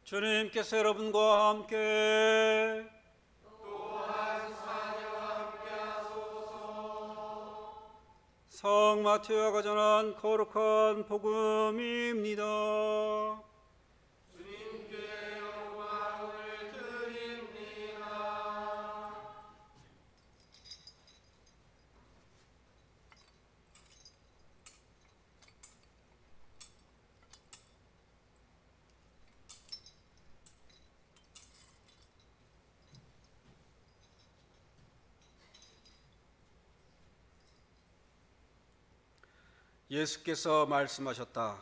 주님께서 여러분과 함께 또한 사녀와 함께 하소서. 성 마태오가 전한 거룩한 복음입니다. 주님께 영광을 드립니다. 예수께서 말씀하셨다.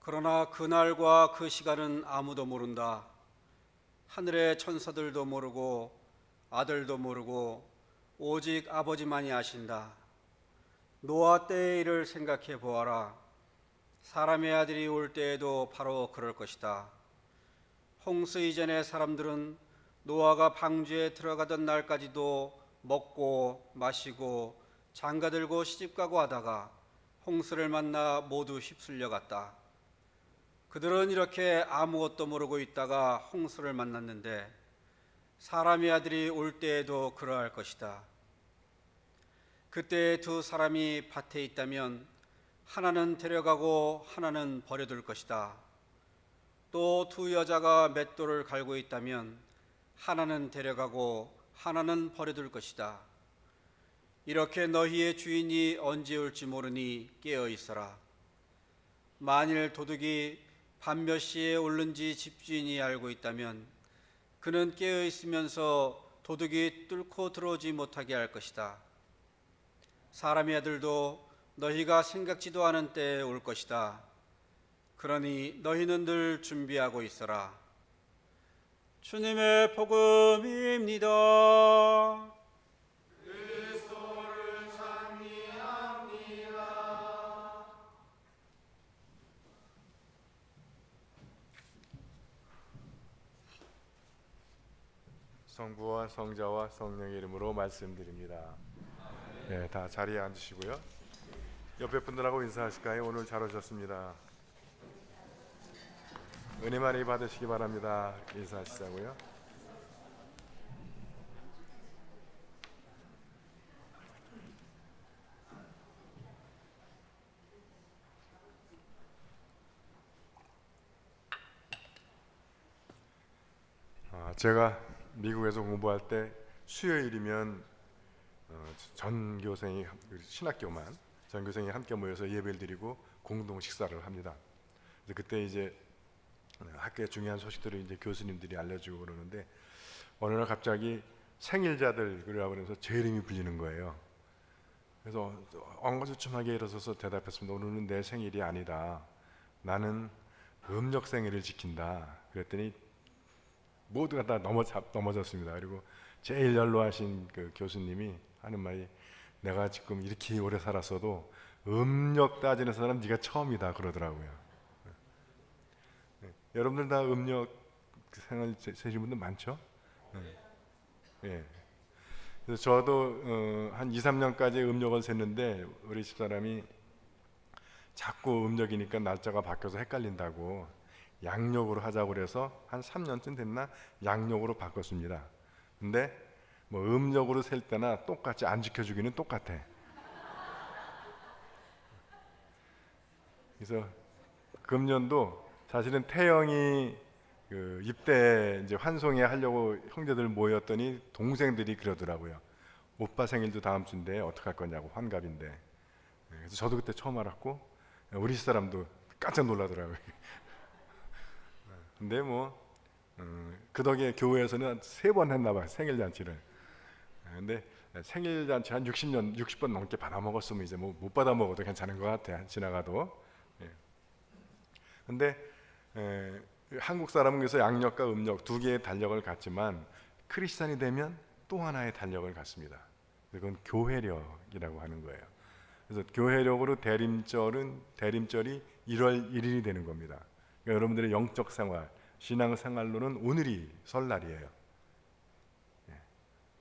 그러나 그날과 그 시간은 아무도 모른다. 하늘의 천사들도 모르고 아들도 모르고 오직 아버지만이 아신다. 노아 때의 일을 생각해 보아라. 사람의 아들이 올 때에도 바로 그럴 것이다. 홍수 이전의 사람들은 노아가 방주에 들어가던 날까지도 먹고 마시고 장가들고 시집가고 하다가 홍수를 만나 모두 휩쓸려 갔다. 그들은 이렇게 아무것도 모르고 있다가 홍수를 만났는데 사람의 아들이 올 때에도 그러할 것이다. 그때 두 사람이 밭에 있다면 하나는 데려가고 하나는 버려둘 것이다. 또 두 여자가 맷돌을 갈고 있다면 하나는 데려가고 하나는 버려둘 것이다. 이렇게 너희의 주인이 언제 올지 모르니 깨어 있어라. 만일 도둑이 밤 몇 시에 오는지 집주인이 알고 있다면 그는 깨어 있으면서 도둑이 뚫고 들어오지 못하게 할 것이다. 사람의 아들도 너희가 생각지도 않은 때에 올 것이다. 그러니 너희는 늘 준비하고 있어라. 주님의 복음입니다. 그리스도를 찬미합니다. 성부와 성자와 성령의 이름으로 말씀드립니다. 네, 다 자리에 앉으시고요. 옆에 분들하고 인사하실까요? 오늘 잘 오셨습니다. 은혜 많이 받으시기 바랍니다. 인사하시자고요. 제가 미국에서 공부할 때 수요일이면 전교생이 신학교만 전교생이 함께 모여서 예배를 드리고 공동 식사를 합니다. 그때 이제 학교의 중요한 소식들을 이제 교수님들이 알려주고 그러는데 어느 날 갑자기 생일자들 그러면서 제 이름이 불리는 거예요. 그래서 엉거주춤하게 일어서서 대답했습니다. 오늘은 내 생일이 아니다. 나는 음력 생일을 지킨다. 그랬더니 모두가 다 넘어졌습니다. 그리고 제일 연로하신 그 교수님이 하는 말이 내가 지금 이렇게 오래 살았어도 음력 따지는 사람 네가 처음이다 그러더라고요. 네. 여러분들 다 음력 생활 세신 분들 많죠? 네. 네. 그래서 저도 한 2, 3년까지 음력을 셌는데 우리 집사람이 자꾸 음력이니까 날짜가 바뀌어서 헷갈린다고 양력으로 하자고 그래서 한 3년쯤 됐나 양력으로 바꿨습니다. 근데 뭐 음력으로 셀 때나 똑같이 안 지켜주기는 똑같아. 그래서 금년도 사실은 태영이 그 입대 이제 환송회 하려고 형제들 모였더니 동생들이 그러더라고요. 오빠 생일도 다음 주인데 어떡할 거냐고 환갑인데. 그래서 저도 그때 처음 알았고 우리 사람도 깜짝 놀라더라고요. 근데 뭐 그 덕에 교회에서는 3번 했나 봐요 생일 잔치를. 근데 생일 잔치 한 60번 넘게 받아 먹었으면 이제 뭐 못 받아 먹어도 괜찮은 것 같아 지나가도. 근데 한국 사람은 그래서 양력과 음력 두 개의 달력을 갖지만 크리스찬이 되면 또 하나의 달력을 갖습니다. 그건 교회력이라고 하는 거예요. 그래서 교회력으로 대림절이 1월 1일이 되는 겁니다. 그러니까 여러분들의 영적 생활, 신앙 생활로는 오늘이 설날이에요.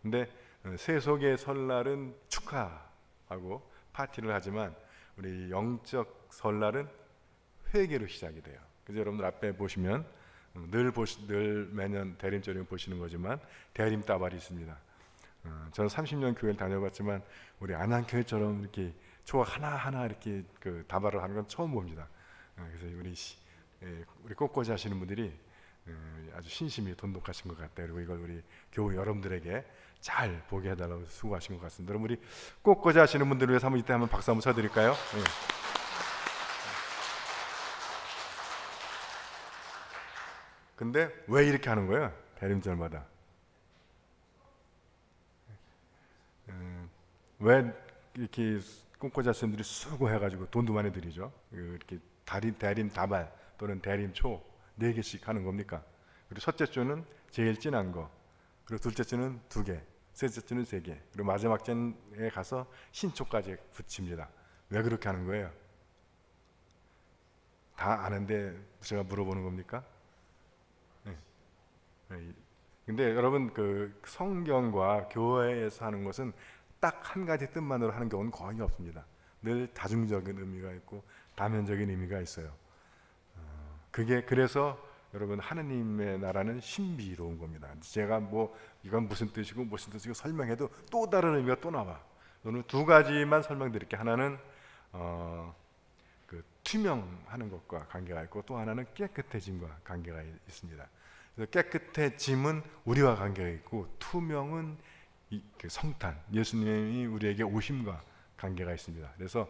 근데 세속의 설날은 축하하고 파티를 하지만 우리 영적 설날은 회개로 시작이 돼요. 그래서 여러분들 앞에 보시면 늘 매년 대림절에 보시는 거지만 대림 따발이 있습니다. 저는 30년 교회를 다녀봤지만 우리 안양교회처럼 이렇게 초 하나하나 이렇게 그 다발을 하는 건 처음 봅니다. 그래서 우리 꽃꽂이 하시는 분들이 아주 신심이 돈독하신 것 같아요. 그리고 이걸 우리 교우 여러분들에게 잘 보게 해달라고 수고하신 것 같습니다. 여러분, 우리 꽃꽂이 하시는 분들을 위해서 이때 한번 박수 한번 쳐드릴까요? 네. 근데 왜 이렇게 하는 거예요? 대림절마다 왜 이렇게 꿈꿔자 학생들이 수고해가지고 돈도 많이 들이죠. 이렇게 대림 다발 또는 대림초 4개씩 하는 겁니까? 그리고 첫째 주는 제일 진한 거, 그리고 둘째 주는 2개, 셋째 주는 3개, 그리고 마지막 주에 가서 신초까지 붙입니다. 왜 그렇게 하는 거예요? 다 아는데 제가 물어보는 겁니까? 근데 여러분, 그 성경과 교회에서 하는 것은 딱 한 가지 뜻만으로 하는 경우는 거의 없습니다. 늘 다중적인 의미가 있고 다면적인 의미가 있어요. 그래서 여러분, 하느님의 나라는 신비로운 겁니다. 제가 뭐 이건 무슨 뜻이고 무슨 뜻이고 설명해도 또 다른 의미가 또 나와. 오늘 2가지만 설명드릴게요. 하나는 그 투명하는 것과 관계가 있고, 또 하나는 깨끗해짐과 관계가 있습니다. 그래서 깨끗해짐은 우리와 관계가 있고, 투명은 그 성탄, 예수님이 우리에게 오심과 관계가 있습니다. 그래서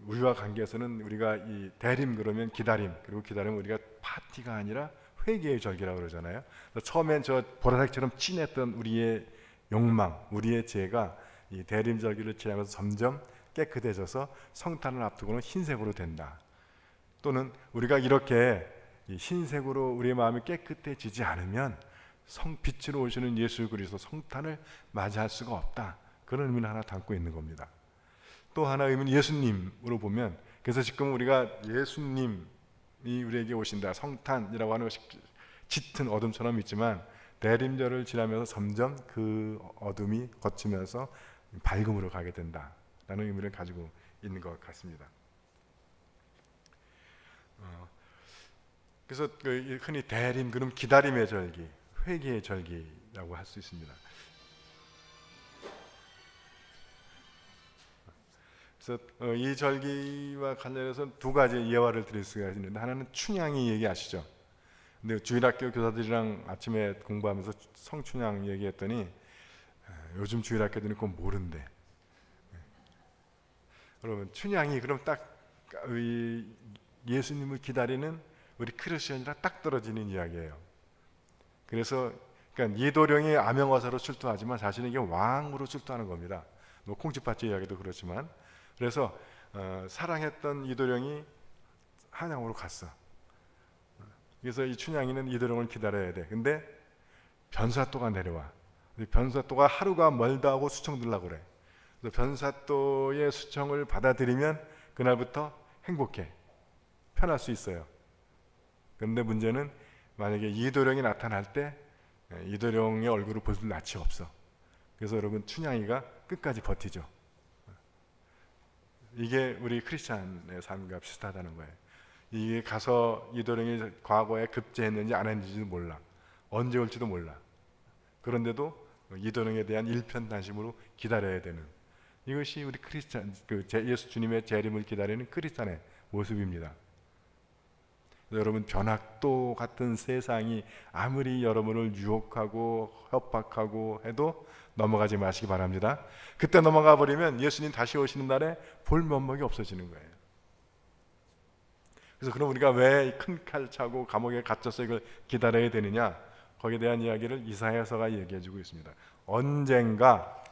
우리와 관계에서는 우리가 이 대림 그러면 기다림, 그리고 기다림은 우리가 파티가 아니라 회개의 절기라고 그러잖아요. 처음엔 저 보라색처럼 진했던 우리의 욕망, 우리의 죄가 이 대림 절기를 지나면서 점점 깨끗해져서 성탄을 앞두고는 흰색으로 된다. 또는 우리가 이렇게 흰색으로 우리의 마음이 깨끗해지지 않으면 빛으로 오시는 예수 그리스도 성탄을 맞이할 수가 없다. 그런 의미를 하나 담고 있는 겁니다. 또 하나 의미는 예수님으로 보면, 그래서 지금 우리가 예수님이 우리에게 오신다, 성탄이라고 하는 것이 짙은 어둠처럼 있지만 대림절을 지나면서 점점 그 어둠이 거치면서 밝음으로 가게 된다라는 의미를 가지고 있는 것 같습니다. 그래서 흔히 대림, 그럼 기다림의 절기, 회개의 절기라고 할 수 있습니다. 그래서 이 절기와 관련해서 2가지 예화를 드릴 수가 있는데, 하나는 춘향이 얘기하시죠. 근데 주일학교 교사들이랑 아침에 공부하면서 성춘향 얘기했더니 요즘 주일학교들은 그건 모른대. 여러분, 춘향이 그럼 딱 예수님을 기다리는 우리 크리스천이랑 딱 떨어지는 이야기예요. 그래서 그러니까 이도령이 암행어사로 출두하지만 사실은 이게 왕으로 출두하는 겁니다. 뭐 콩쥐팥쥐 이야기도 그렇지만, 그래서 사랑했던 이도령이 한양으로 갔어. 그래서 이 춘향이는 이도령을 기다려야 돼. 근데 변사또가 내려와. 변사또가 하루가 멀다 하고 수청 들라고 그래. 그래서 변사또의 수청을 받아들이면 그날부터 행복해, 편할 수 있어요. 그런데 문제는 만약에 이도령이 나타날 때 이도령의 얼굴을 볼 낯이 없어. 그래서 여러분, 춘향이가 끝까지 버티죠. 이게 우리 크리스찬의 삶과 비슷하다는 거예요. 이게 가서 이도령이 과거에 급제했는지 안 했는지도 몰라. 언제 올지도 몰라. 그런데도 이도령에 대한 일편단심으로 기다려야 되는, 이것이 우리 크리스찬, 예수 주님의 재림을 기다리는 크리스찬의 모습입니다. 여러분, 변학도 같은 세상이 아무리 여러분을 유혹하고 협박하고 해도 넘어가지 마시기 바랍니다. 그때 넘어가 버리면 예수님 다시 오시는 날에 볼 면목이 없어지는 거예요. 그래서 그럼 우리가 왜 큰 칼 차고 감옥에 갇혀서 이걸 기다려야 되느냐? 거기에 대한 이야기를 이사야서가 얘기해주고 있습니다. 언젠가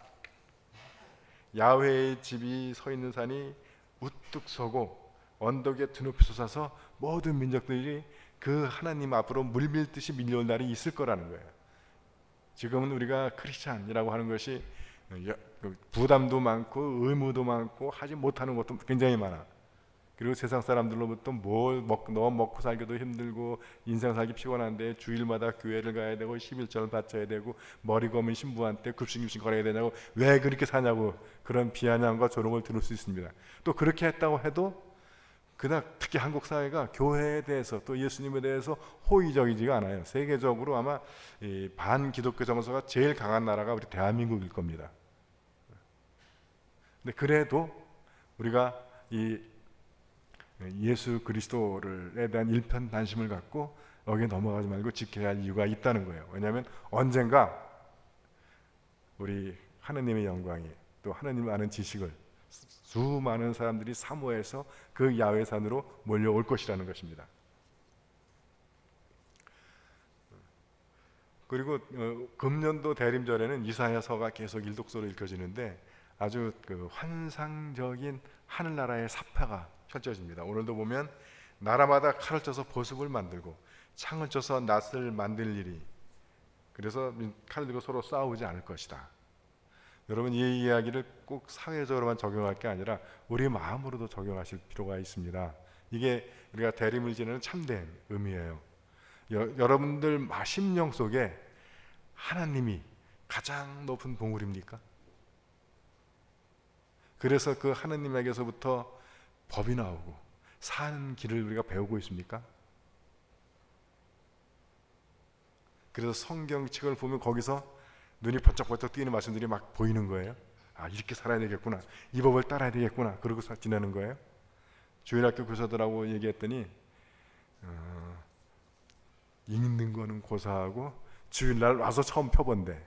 야훼의 집이 서 있는 산이 우뚝 서고 언덕에 드높이 솟아서 모든 민족들이 그 하나님 앞으로 물밀듯이 밀려올 날이 있을 거라는 거예요. 지금은 우리가 크리스찬이라고 하는 것이 부담도 많고 의무도 많고 하지 못하는 것도 굉장히 많아. 그리고 세상 사람들로부터 너무 먹고 살기도 힘들고 인생 살기 피곤한데 주일마다 교회를 가야 되고 11절을 바쳐야 되고 머리 검은 신부한테 굽신굽신 거려야 되냐고, 왜 그렇게 사냐고, 그런 비아냥과 조롱을 들을 수 있습니다. 또 그렇게 했다고 해도 그닥 특히 한국 사회가 교회에 대해서 또 예수님에 대해서 호의적이지가 않아요. 세계적으로 아마 이 반기독교 정서가 제일 강한 나라가 우리 대한민국일 겁니다. 근데 그래도 우리가 이 예수 그리스도에 대한 일편단심을 갖고 여기에 넘어가지 말고 지켜야 할 이유가 있다는 거예요. 왜냐하면 언젠가 우리 하느님의 영광이 또 하느님을 아는 지식을 수많은 사람들이 사모해서 그 야훼산으로 몰려올 것이라는 것입니다. 그리고 금년도 대림절에는 이사야서가 계속 일독서로 읽혀지는데 아주 그 환상적인 하늘나라의 사파가 펼쳐집니다. 오늘도 보면 나라마다 칼을 쳐서 보습을 만들고 창을 쳐서 낫을 만들 일이, 그래서 칼을 들고 서로 싸우지 않을 것이다. 여러분, 이 이야기를 꼭 사회적으로만 적용할 게 아니라 우리 마음으로도 적용하실 필요가 있습니다. 이게 우리가 대림을 지내는 참된 의미예요. 여러분들 심령 속에 하나님이 가장 높은 보물입니까? 그래서 그 하나님에게서부터 법이 나오고 사는 길을 우리가 배우고 있습니까? 그래서 성경책을 보면 거기서 눈이 번쩍번쩍 뛰는 말씀들이 막 보이는 거예요. 아, 이렇게 살아야 되겠구나, 이 법을 따라야 되겠구나, 그러고 지내는 거예요. 주일학교 교사들하고 얘기했더니 읽는 거는 고사하고 주일날 와서 처음 펴본대.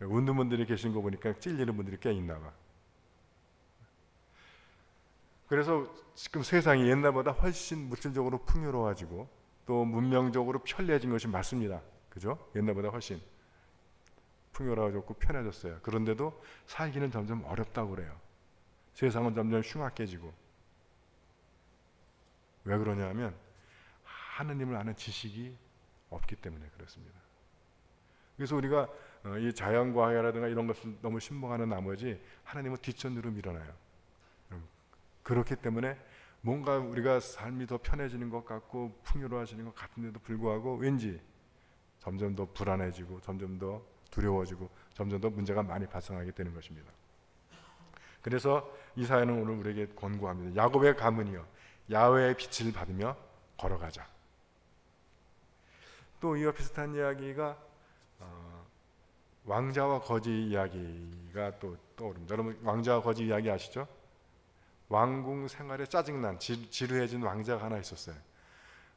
웃는 분들이 계신 거 보니까 찔리는 분들이 꽤 있나 봐. 그래서 지금 세상이 옛날보다 훨씬 물질적으로 풍요로워지고 또 문명적으로 편리해진 것이 맞습니다. 그죠? 옛날보다 훨씬 풍요로워졌고 편해졌어요. 그런데도 살기는 점점 어렵다고 그래요. 세상은 점점 흉악해지고. 왜 그러냐면 하느님을 아는 지식이 없기 때문에 그렇습니다. 그래서 우리가 이 자연과학이라든가 이런 것을 너무 신봉하는 나머지 하나님은 뒷전으로 밀어놔요. 그렇기 때문에 뭔가 우리가 삶이 더 편해지는 것 같고 풍요로워지는 것 같은데도 불구하고 왠지 점점 더 불안해지고 점점 더 두려워지고 점점 더 문제가 많이 발생하게 되는 것입니다. 그래서 이사야는 오늘 우리에게 권고합니다. 야곱의 가문이여 야훼의 빛을 받으며 걸어가자. 또 이와 비슷한 이야기가 왕자와 거지 이야기가 또 떠오릅니다. 여러분, 왕자와 거지 이야기 아시죠? 왕궁 생활에 짜증난 지루해진 왕자가 하나 있었어요.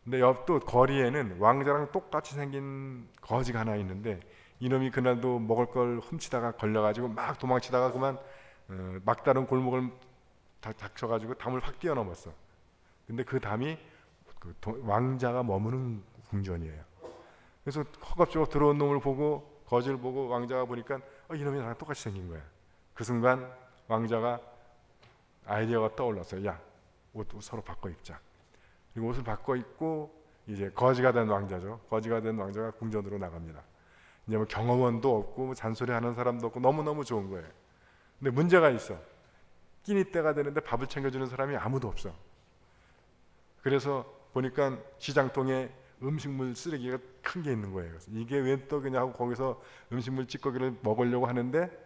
근데 옆 또 거리에는 왕자랑 똑같이 생긴 거지가 하나 있는데 이놈이 그날도 먹을 걸 훔치다가 걸려가지고 막 도망치다가 그만 막다른 골목을 닥쳐가지고 담을 확 뛰어넘었어. 근데 그 담이 왕자가 머무는 궁전이에요. 그래서 허겁지겁 들어온 놈을 보고 거지를 보고 왕자가 보니까 이놈이 나랑 똑같이 생긴 거야. 그 순간 왕자가 아이디어가 떠올랐어요. 야, 옷 서로 바꿔 입자. 그리고 옷을 바꿔 입고 이제 거지가 된 왕자죠. 거지가 된 왕자가 궁전으로 나갑니다. 이제 뭐 경호원도 없고 잔소리하는 사람도 없고 너무너무 좋은 거예요. 근데 문제가 있어. 끼니 때가 되는데 밥을 챙겨주는 사람이 아무도 없어. 그래서 보니까 시장통에 음식물 쓰레기가 큰 게 있는 거예요. 그래서 이게 웬 떡이냐 하고 거기서 음식물 찌꺼기를 먹으려고 하는데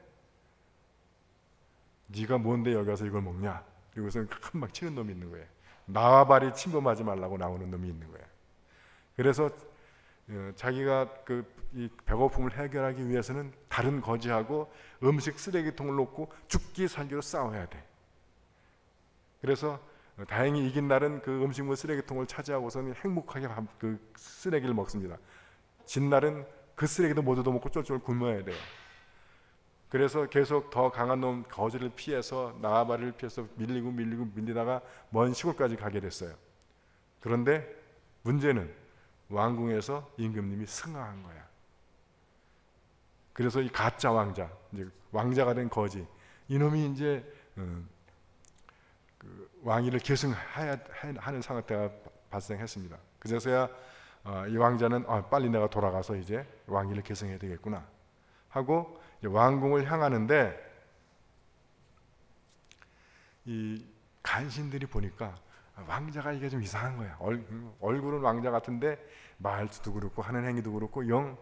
네가 뭔데 여기 와서 이걸 먹냐? 그리고서 큰 막 치는 놈이 있는 거예요. 나와바리 침범하지 말라고 나오는 놈이 있는 거예요. 그래서 자기가 이 배고픔을 해결하기 위해서는 다른 거지하고 음식 쓰레기통을 놓고 죽기 살기로 싸워야 돼. 그래서 다행히 이긴 날은 그 음식물 쓰레기통을 차지하고서는 행복하게 그 쓰레기를 먹습니다. 진 날은 그 쓰레기도 모두 먹고 쫄쫄 굶어야 돼요. 그래서 계속 더 강한 놈 거지를 피해서 나와바리를 피해서 밀리다가 먼 시골까지 가게 됐어요. 그런데 문제는 왕궁에서 임금님이 승하한 거야. 그래서 이 가짜 왕자, 이제 왕자가 된 거지, 이놈이 이제 그 왕위를 계승해야 하는 상태가 발생했습니다. 그제서야 이 왕자는 빨리 내가 돌아가서 이제 왕위를 계승해야 되겠구나 하고 이제 왕궁을 향하는데 이 간신들이 보니까 왕자가 이게 좀 이상한 거야. 얼굴은 왕자 같은데 말투도 그렇고 하는 행위도 그렇고 영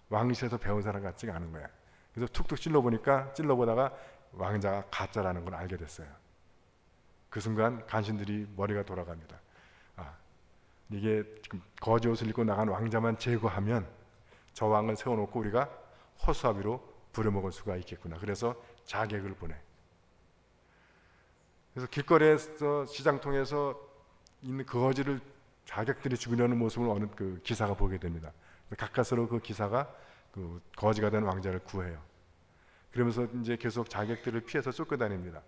왕실에서 배운 사람 같지가 않은 거야. 그래서 툭툭 찔러보다가 왕자가 가짜라는 걸 알게 됐어요. 그 순간 간신들이 머리가 돌아갑니다. 아, 이게 지금 거지 옷을 입고 나간 왕자만 제거하면 저 왕을 세워놓고 우리가 허수아비로 부려먹을 수가 있겠구나. 그래서 자객을 보내. 그래서 길거리에서 시장통에서 있는 그 거지를 자객들이 죽이려는 모습을 어느 그 기사가 보게 됩니다. 가까스로 그 기사가 그 거지가 된 왕자를 구해요. 그러면서 이제 계속 자객들을 피해서 쫓겨다닙니다.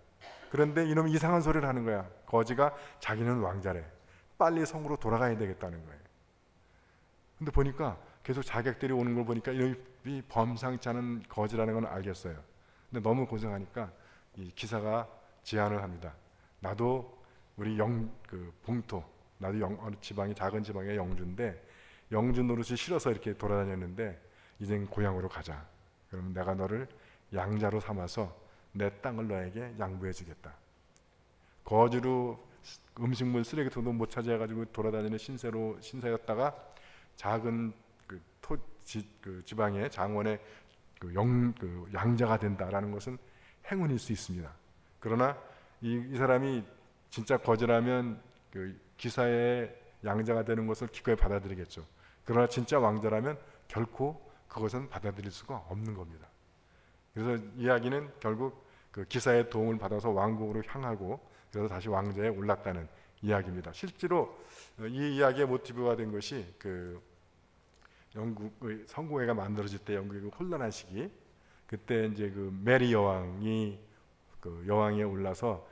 그런데 이놈이 이상한 소리를 하는 거야. 거지가 자기는 왕자래. 빨리 성으로 돌아가야 되겠다는 거예요. 근데 보니까 계속 자객들이 오는 걸 보니까 이놈이 범상치 않은 거지라는 건 알겠어요. 근데 너무 고생하니까 이 기사가 제안을 합니다. 나도 우리 봉토, 나도 어느 지방이 작은 지방의 영주인데 영주 노릇이 싫어서 이렇게 돌아다녔는데 이젠 고향으로 가자. 그러면 내가 너를 양자로 삼아서 내 땅을 너에게 양보해 주겠다. 거지로 음식물 쓰레기통도 못 차지해가지고 돌아다니는 신세였다가 작은 그 지방의 장원의 양자가 된다라는 것은 행운일 수 있습니다. 그러나 이 사람이 진짜 거지라면 그 기사의 양자가 되는 것을 기꺼이 받아들이겠죠. 그러나 진짜 왕자라면 결코 그것은 받아들일 수가 없는 겁니다. 그래서 이야기는 결국 그 기사의 도움을 받아서 왕국으로 향하고 그래서 다시 왕좌에 올랐다는 이야기입니다. 실제로 이 이야기의 모티브가 된 것이 그 영국의 성공회가 만들어질 때 영국의 혼란한 시기, 그때 이제 그 메리 여왕이 그 여왕에 올라서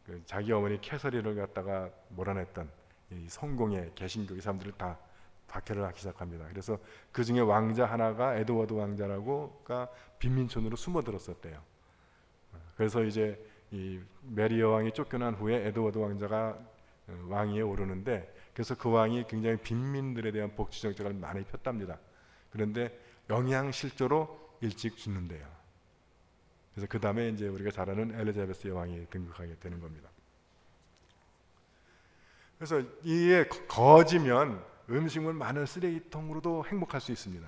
그 자기 어머니 캐서린을 갖다가 몰아냈던 이 성공의 개신교 이 사람들을 다 박해를 하기 시작합니다. 그래서 그 중에 왕자 하나가 에드워드 왕자라고가 빈민촌으로 숨어들었었대요. 그래서 이제 이 메리 여왕이 쫓겨난 후에 에드워드 왕자가 왕위에 오르는데, 그래서 그 왕이 굉장히 빈민들에 대한 복지 정책을 많이 폈답니다. 그런데 영양실조로 일찍 죽는데요. 그래서 그 다음에 이제 우리가 잘 아는 엘리자베스 여왕이 등극하게 되는 겁니다. 그래서 이게 거지면 음식물 많은 쓰레기통으로도 행복할 수 있습니다.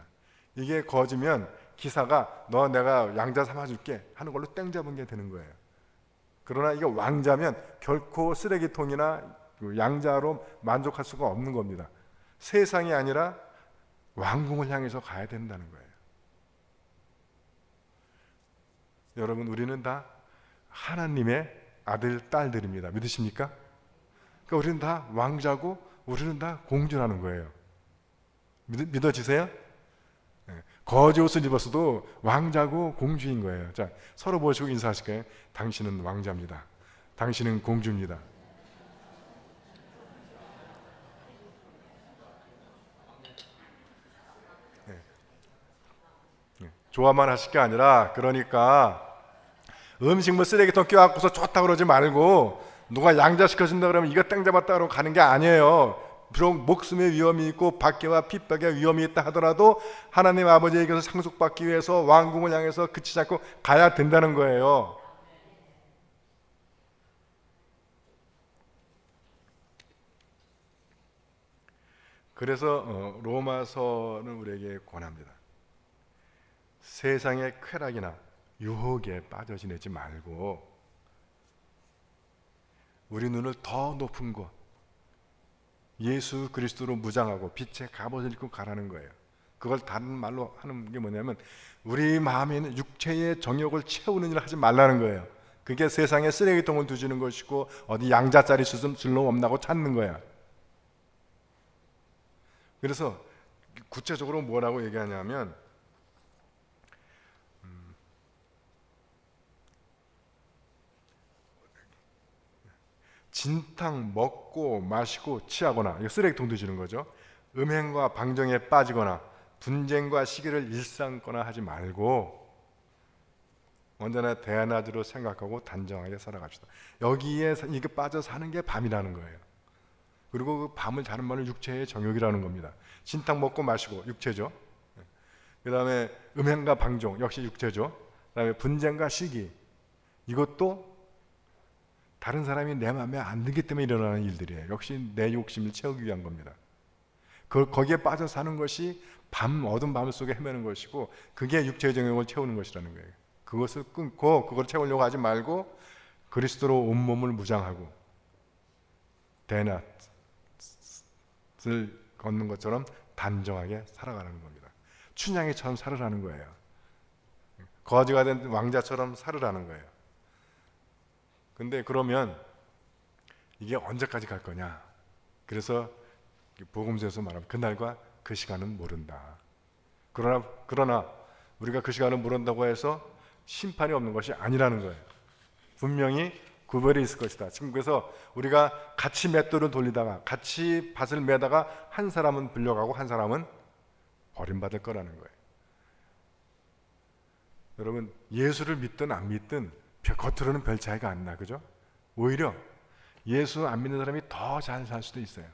이게 거지면 기사가 너 내가 양자 삼아줄게 하는 걸로 땡 잡은 게 되는 거예요. 그러나 이게 왕자면 결코 쓰레기통이나 양자로 만족할 수가 없는 겁니다. 세상이 아니라 왕궁을 향해서 가야 된다는 거예요. 여러분, 우리는 다 하나님의 아들, 딸들입니다. 믿으십니까? 그러니까 우리는 다 왕자고 우리는 다 공주라는 거예요. 믿어지세요? 거지 옷을 입었어도 왕자고 공주인 거예요. 자, 서로 보시고 인사하실까요? 당신은 왕자입니다. 당신은 공주입니다. 좋아만 하실 게 아니라, 그러니까 음식물 쓰레기통 껴갖고서 좋다 그러지 말고 누가 양자시켜준다 그러면 이거 땡 잡았다 그러고 가는 게 아니에요. 비록 목숨의 위험이 있고 박해와 핍박의 위험이 있다 하더라도 하나님 아버지에게서 상속받기 위해서 왕궁을 향해서 그치지 않고 가야 된다는 거예요. 그래서 로마서는 우리에게 권합니다. 세상의 쾌락이나 유혹에 빠져 지내지 말고 우리 눈을 더 높은 곳, 예수 그리스도로 무장하고 빛의 갑옷을 입고 가라는 거예요. 그걸 다른 말로 하는 게 뭐냐면 우리 마음에 있는 육체의 정욕을 채우는 일을 하지 말라는 거예요. 그게 세상에 쓰레기통을 두지는 것이고 어디 양자짜리 줄놈 없나고 찾는 거야. 그래서 구체적으로 뭐라고 얘기하냐면 진탕 먹고 마시고 취하거나, 이거 쓰레기통 뒤지는 거죠. 음행과 방정에 빠지거나 분쟁과 시기를 일삼거나 하지 말고 언제나 대낮으로 생각하고 단정하게 살아갑시다. 여기에 이게 빠져 사는 게 밤이라는 거예요. 그리고 그 밤을 다른 말로 육체의 정욕이라는 겁니다. 진탕 먹고 마시고 육체죠. 그 다음에 음행과 방종 역시 육체죠. 그 다음에 분쟁과 시기, 이것도 다른 사람이 내 마음에 안 들기 때문에 일어나는 일들이에요. 역시 내 욕심을 채우기 위한 겁니다. 거기에 빠져 사는 것이 어두운 밤 속에 헤매는 것이고 그게 육체의 정욕을 채우는 것이라는 거예요. 그것을 끊고 그걸 채우려고 하지 말고 그리스도로 온몸을 무장하고 대낮을 걷는 것처럼 단정하게 살아가는 겁니다. 춘향이처럼 살으라는 거예요. 거지가 된 왕자처럼 살으라는 거예요. 근데 그러면 이게 언제까지 갈 거냐? 그래서 복음서에서 말하면 그날과 그 시간은 모른다. 그러나 우리가 그 시간을 모른다고 해서 심판이 없는 것이 아니라는 거예요. 분명히 구별이 있을 것이다. 지금 그래서 우리가 같이 맷돌을 돌리다가 같이 밭을 매다가 한 사람은 불려가고 한 사람은 버림받을 거라는 거예요. 여러분, 예수를 믿든 안 믿든 겉으로는 별 차이가 안 나, 그죠? 오히려 예수 안 믿는 사람이 더 잘 살 수도 있어요.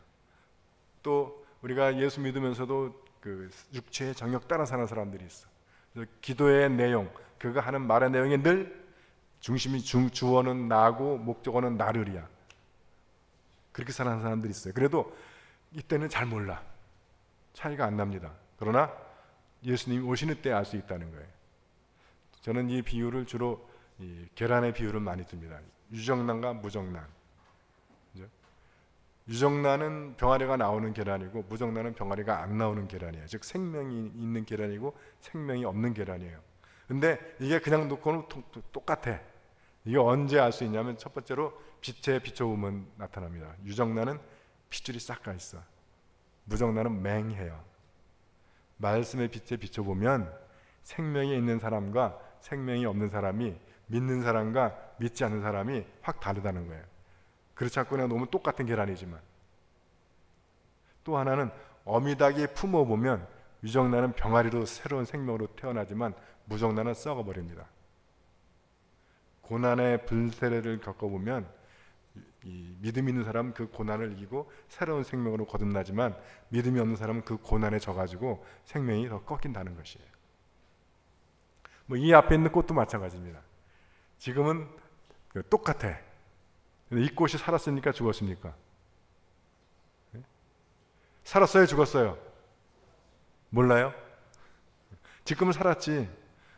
또 우리가 예수 믿으면서도 그 육체의 정욕 따라 사는 사람들이 있어. 그래서 기도의 내용, 그가 하는 말의 내용에 늘 중심이 주어는 나고 목적어는 나르리야. 그렇게 사는 사람들이 있어요. 그래도 이때는 잘 몰라. 차이가 안 납니다. 그러나 예수님이 오시는 때 알 수 있다는 거예요. 저는 이 비유를 주로 이 계란의 비유를 많이 듭니다. 유정란과 무정란. 그죠? 유정란은 병아리가 나오는 계란이고 무정란은 병아리가 안 나오는 계란이에요. 즉 생명이 있는 계란이고 생명이 없는 계란이에요. 근데 이게 그냥 놓고는 똑같아. 이게 언제 알 수 있냐면 첫 번째로 빛에 비춰보면 나타납니다. 유정란은 핏줄이 싹 가 있어. 무정란은 맹해요. 말씀의 빛에 비춰보면 생명이 있는 사람과 생명이 없는 사람이, 믿는 사람과 믿지 않는 사람이 확 다르다는 거예요. 그렇지 않고 그냥 너무 똑같은 계란이지만. 또 하나는 어미닭이 품어보면 유정란은 병아리로 새로운 생명으로 태어나지만 무정란은 썩어버립니다. 고난의 불세례를 겪어보면 이 믿음 있는 사람은 그 고난을 이기고 새로운 생명으로 거듭나지만 믿음이 없는 사람은 그 고난에 져가지고 생명이 더 꺾인다는 것이에요. 이 앞에 있는 꽃도 마찬가지입니다. 지금은 똑같아. 이 꽃이 살았습니까? 죽었습니까? 살았어요? 죽었어요? 몰라요? 지금은 살았지.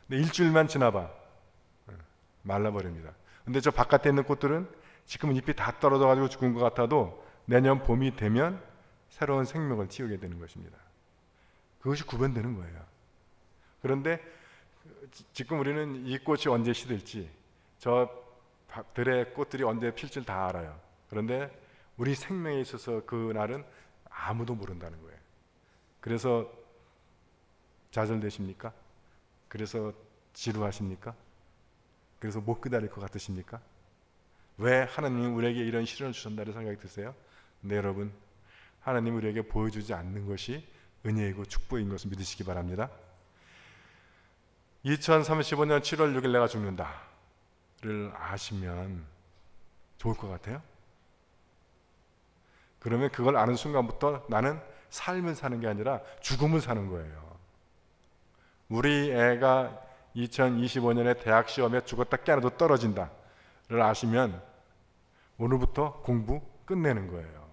근데 일주일만 지나봐. 말라버립니다. 근데 저 바깥에 있는 꽃들은 지금은 잎이 다 떨어져가지고 죽은 것 같아도 내년 봄이 되면 새로운 생명을 틔우게 되는 것입니다. 그것이 구분되는 거예요. 그런데 지금 우리는 이 꽃이 언제 시들지, 저 들의 꽃들이 언제 필지를 다 알아요. 그런데 우리 생명에 있어서 그날은 아무도 모른다는 거예요. 그래서 좌절되십니까? 그래서 지루하십니까? 그래서 못 기다릴 것 같으십니까? 왜 하나님이 우리에게 이런 시련을 주셨다는 생각이 드세요? 네, 여러분, 하나님이 우리에게 보여주지 않는 것이 은혜이고 축복인 것을 믿으시기 바랍니다. 2035년 7월 6일 내가 죽는다를 아시면 좋을 것 같아요? 그러면 그걸 아는 순간부터 나는 삶을 사는 게 아니라 죽음을 사는 거예요. 우리 애가 2025년에 대학 시험에 죽었다 깨어나도 떨어진다를 아시면 오늘부터 공부 끝내는 거예요.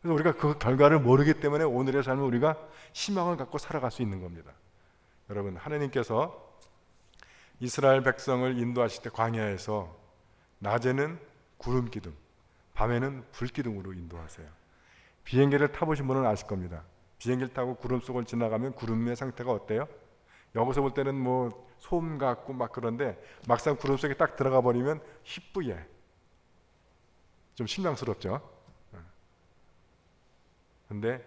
그래서 우리가 그 결과를 모르기 때문에 오늘의 삶을 우리가 희망을 갖고 살아갈 수 있는 겁니다. 여러분, 하나님께서 이스라엘 백성을 인도하실 때 광야에서 낮에는 구름 기둥, 밤에는 불 기둥으로 인도하세요. 비행기를 타보신 분은 아실 겁니다. 비행기를 타고 구름 속을 지나가면 구름의 상태가 어때요? 여기서 볼 때는 뭐 소음 같고 막 그런데 막상 구름 속에 딱 들어가 버리면 희뿌예. 좀 실망스럽죠? 근데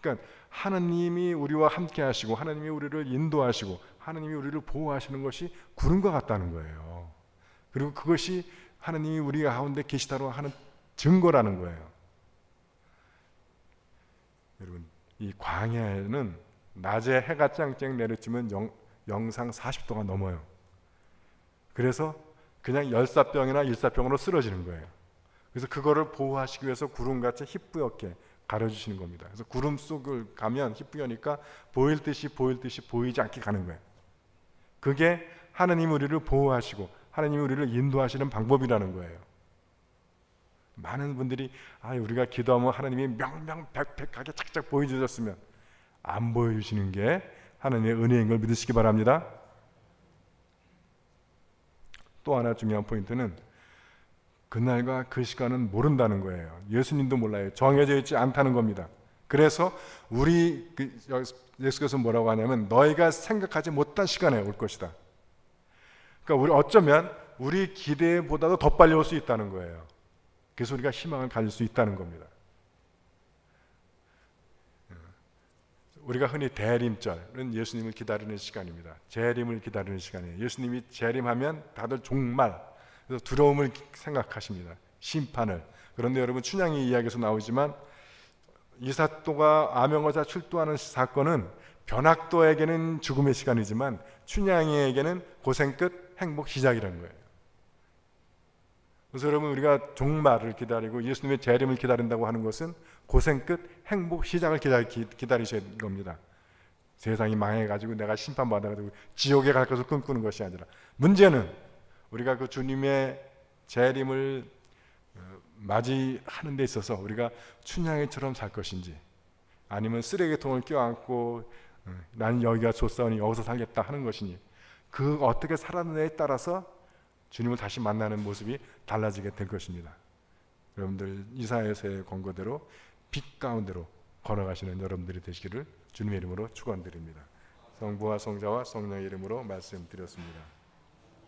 그러니까 하나님이 우리와 함께 하시고 하나님이 우리를 인도하시고 하나님이 우리를 보호하시는 것이 구름과 같다는 거예요. 그리고 그것이 하나님이 우리 가운데 계시다고 하는 증거라는 거예요. 여러분, 이 광야에는 낮에 해가 짱짱 내리치면 영상 40도가 넘어요. 그래서 그냥 열사병이나 일사병으로 쓰러지는 거예요. 그래서 그거를 보호하시기 위해서 구름같이 희뿌옇게 가려주시는 겁니다. 그래서 구름 속을 가면 희뿌옇으니까 보일 듯이 보이지 않게 가는 거예요. 그게 하나님이 우리를 보호하시고 하나님이 우리를 인도하시는 방법이라는 거예요. 많은 분들이 우리가 기도하면 하나님이 명명백백하게 착착 보여주셨으면 안 보여주시는 게 하나님의 은혜인 걸 믿으시기 바랍니다. 또 하나 중요한 포인트는 그날과 그 시간은 모른다는 거예요. 예수님도 몰라요. 정해져 있지 않다는 겁니다. 그래서 예수께서 뭐라고 하냐면 너희가 생각하지 못한 시간에 올 것이다. 그러니까 우리 어쩌면 우리 기대보다도 더 빨리 올 수 있다는 거예요. 그래서 우리가 희망을 가질 수 있다는 겁니다. 우리가 흔히 대림절은 예수님을 기다리는 시간입니다. 재림을 기다리는 시간이에요. 예수님이 재림하면 다들 종말, 그래서 두려움을 생각하십니다. 심판을. 그런데 여러분 춘향이 이야기에서 나오지만 이사또가 암영어자 출두하는 사건은 변학도에게는 죽음의 시간이지만 춘향이에게는 고생 끝 행복 시작이라는 거예요. 그래서 여러분 우리가 종말을 기다리고 예수님의 재림을 기다린다고 하는 것은 고생 끝 행복 시작을 기다리셔야 겁니다. 세상이 망해가지고 내가 심판받아가지고 지옥에 갈 것을 꿈꾸는 것이 아니라, 문제는 우리가 그 주님의 재림을 맞이하는 데 있어서 우리가 춘향이처럼 살 것인지, 아니면 쓰레기통을 껴안고 나는 여기가 좋사오니 여기서 살겠다 하는 것이니, 그 어떻게 살았느냐에 따라서 주님을 다시 만나는 모습이 달라지게 될 것입니다. 여러분들 이사야서의 권고대로 빛 가운데로 걸어가시는 여러분들이 되시기를 주님의 이름으로 축원드립니다. 성부와 성자와 성령의 이름으로 말씀드렸습니다.